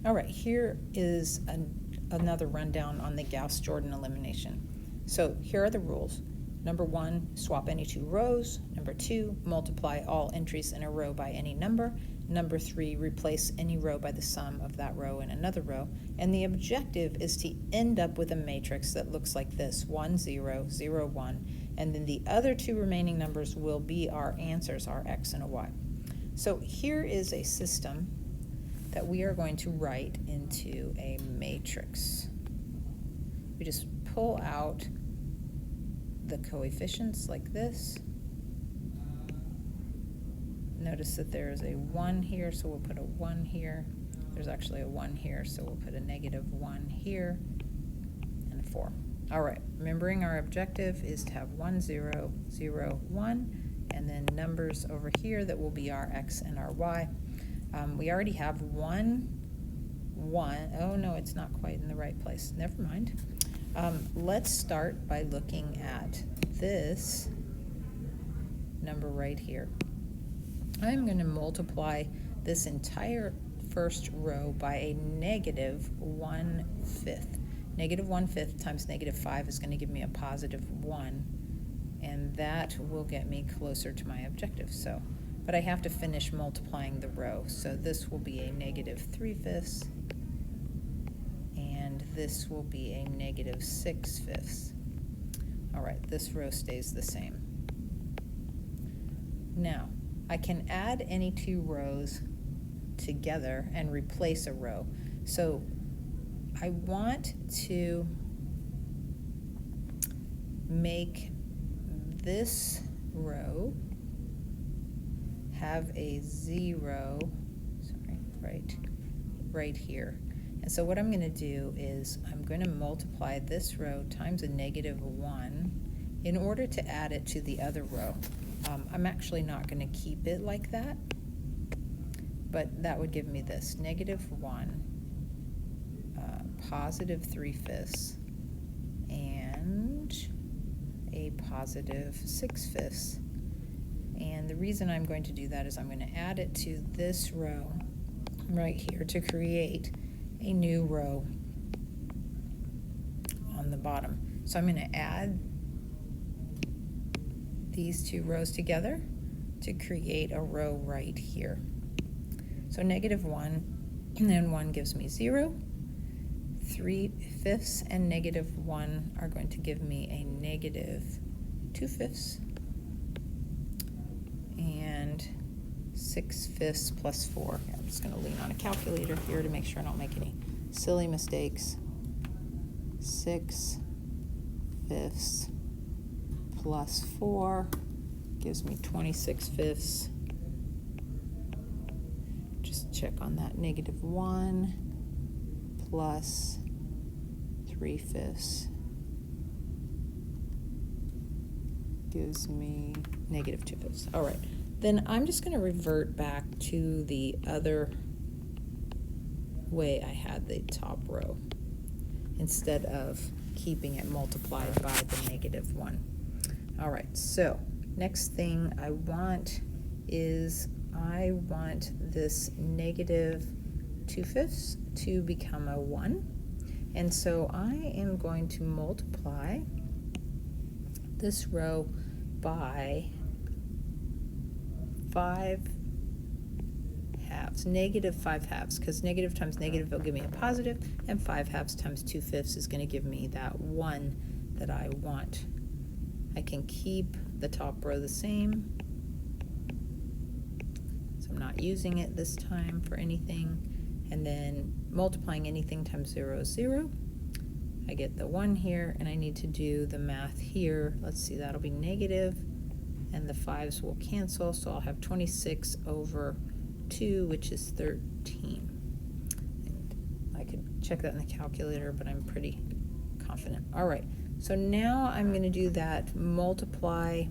All right, here is another rundown on the Gauss-Jordan elimination. So here are the rules. Number 1, swap any 2 rows. Number 2, multiply all entries in a row by any number. Number 3, replace any row by the sum of that row in another row. And the objective is to end up with a matrix that looks like this, 1, 0, 0, 1. And then the other 2 remaining numbers will be our answers, our x and a y. So here is a system that we are going to write into a matrix. We just pull out the coefficients like this. Notice that there is a 1 here, so we'll put a 1 here. There's actually a 1 here, so we'll put a -1 here, and a 4. All right, remembering our objective is to have 1, 0, 0, 1, and then numbers over here that will be our x and our y. We already have 1, 1. Oh, no, it's not quite in the right place. Never mind. Let's start by looking at this number right here. I'm going to multiply this entire first row by a -1/5. -1/5 times -5 is going to give me a +1, and that will get me closer to my objective. So, but I have to finish multiplying the row. So this will be a -3/5, and this will be a -6/5. All right, this row stays the same. Now, I can add any 2 rows together and replace a row. So I want to make this row have a 0, right here. And so what I'm going to do is I'm going to multiply this row times a -1 in order to add it to the other row. I'm actually not going to keep it like that, but that would give me this, -1, +3/5, and a +6/5. And the reason I'm going to do that is I'm going to add it to this row right here to create a new row on the bottom. So I'm going to add these 2 rows together to create a row right here. So -1 and then 1 gives me 0. 3/5 and -1 are going to give me a -2/5. And 6/5 plus 4. I'm just going to lean on a calculator here to make sure I don't make any silly mistakes. 6/5 plus 4 gives me 26/5. Just check on that. -1 plus 3/5 gives me -2/5. All right. Then I'm just going to revert back to the other way I had the top row instead of keeping it multiplied by the -1. All right, so next thing I want is I want this -2/5 to become a 1. And so I am going to multiply this row by 5 halves, -5 halves, because negative times negative will give me a positive, and 5 halves times 2/5 is going to give me that 1 that I want. I can keep the top row the same, so I'm not using it this time for anything, and then multiplying anything times 0 is 0. I get the 1 here, and I need to do the math here. Let's see, that'll be negative, and the 5s will cancel, so I'll have 26 over 2, which is 13. And I could check that in the calculator, but I'm pretty confident. All right, so now I'm going to do that, multiply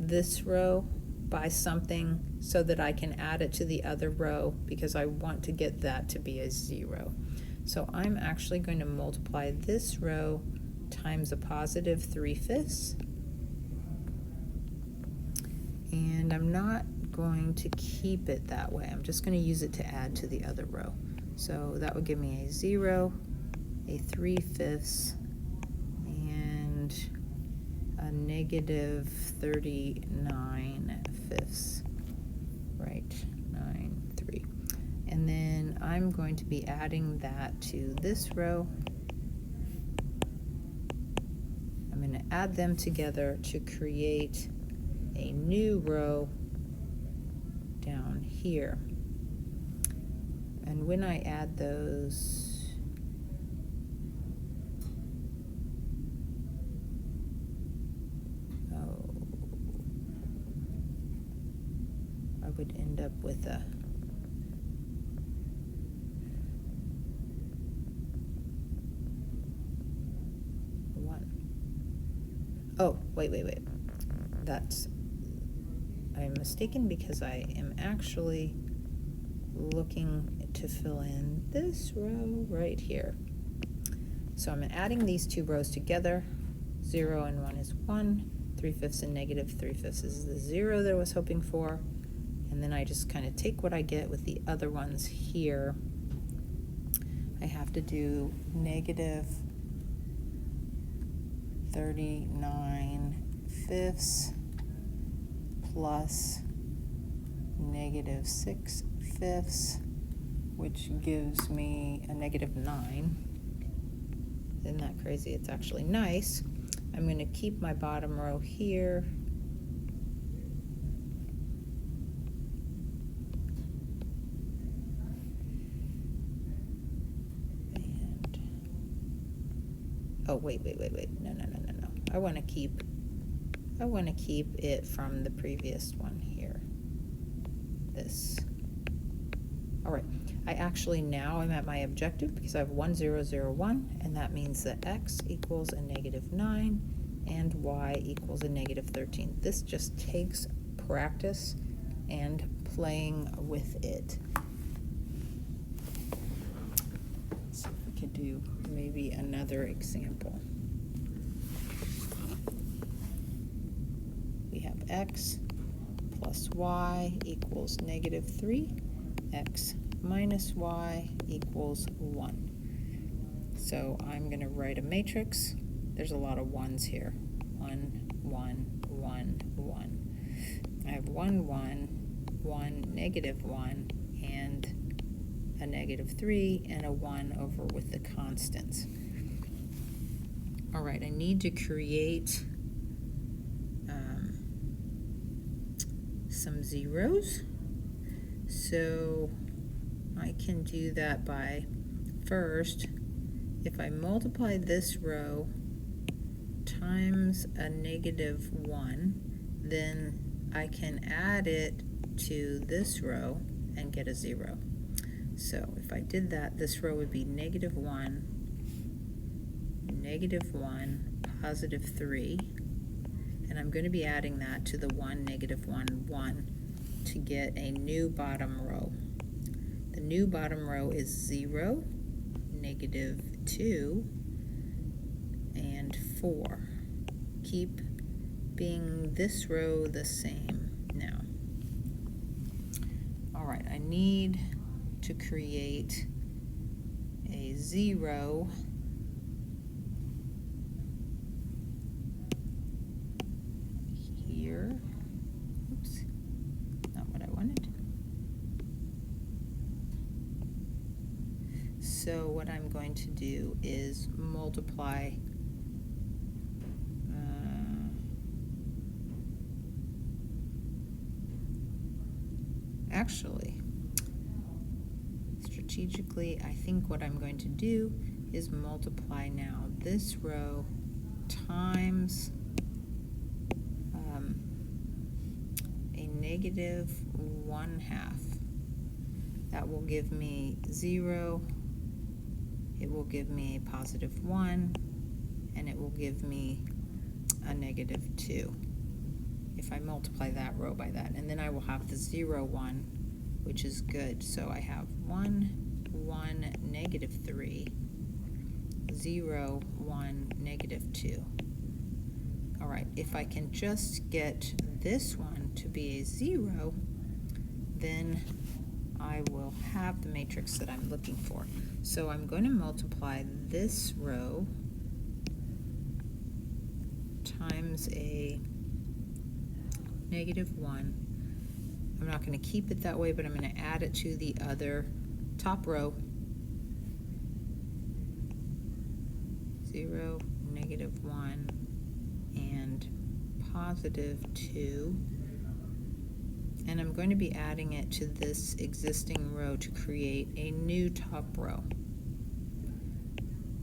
this row by something so that I can add it to the other row, because I want to get that to be a 0. So I'm actually going to multiply this row times a +3/5, and I'm not going to keep it that way. I'm just going to use it to add to the other row. So that would give me a 0, a 3/5, and a negative 39/5. Right, 9, 3. And then I'm going to be adding that to this row. I'm going to add them together to create a new row down here. And when I add those, I would end up with a wait. I'm mistaken because I am actually looking to fill in this row right here. So I'm adding these two rows together. 0 and 1 is 1. 3/5 and negative 3/5 is the 0 that I was hoping for. And then I just kind of take what I get with the other ones here. I have to do negative 39/5 plus negative 6/5, which gives me a negative 9. Isn't that crazy? It's actually nice. I'm going to keep my bottom row here. And oh, wait. No. I want to keep it from the previous one here. This. All right. I actually now I'm at my objective because I have 1, 0, 0, 1, and that means that x equals a negative 9 and y equals a negative 13. This just takes practice and playing with it. So we could do maybe another example. We have x plus y equals negative 3, x minus y equals 1. So I'm going to write a matrix. There's a lot of 1s here. 1, 1, 1, 1. I have 1, 1, 1, negative 1, and a negative 3, and a 1 over with the constants. All right, I need to create some zeros. So I can do that by, first, if I multiply this row times a negative 1, then I can add it to this row and get a 0. So if I did that, this row would be negative 1, negative 1, positive 3, and I'm going to be adding that to the 1, negative 1, 1 to get a new bottom row. The new bottom row is 0, negative 2, and 4. Keeping this row the same now. All right, I need to create a 0 here. Oops, not what I wanted. So what I'm going to do is multiply actually, strategically, I think what I'm going to do is multiply now this row times a negative 1/2. That will give me 0. It will give me a positive 1, and it will give me a negative 2 if I multiply that row by that. And then I will have the 0, 1, which is good. So I have 1, 1, negative 3, 0, 1, negative 2. All right, if I can just get this one to be a 0, then I will have the matrix that I'm looking for. So I'm going to multiply this row times a -1. I'm not going to keep it that way, but I'm going to add it to the other top row. 0, -1, and +2. And I'm going to be adding it to this existing row to create a new top row.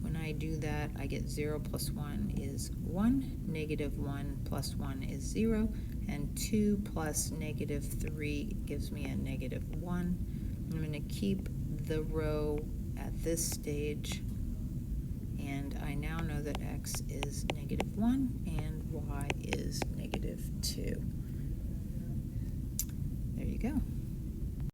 When I do that, I get 0 plus 1 is 1, -1 plus 1 is 0, and 2 plus -3 gives me a -1. I'm going to keep the row at this stage, and I now know that x is -1 and y is -2. There you go.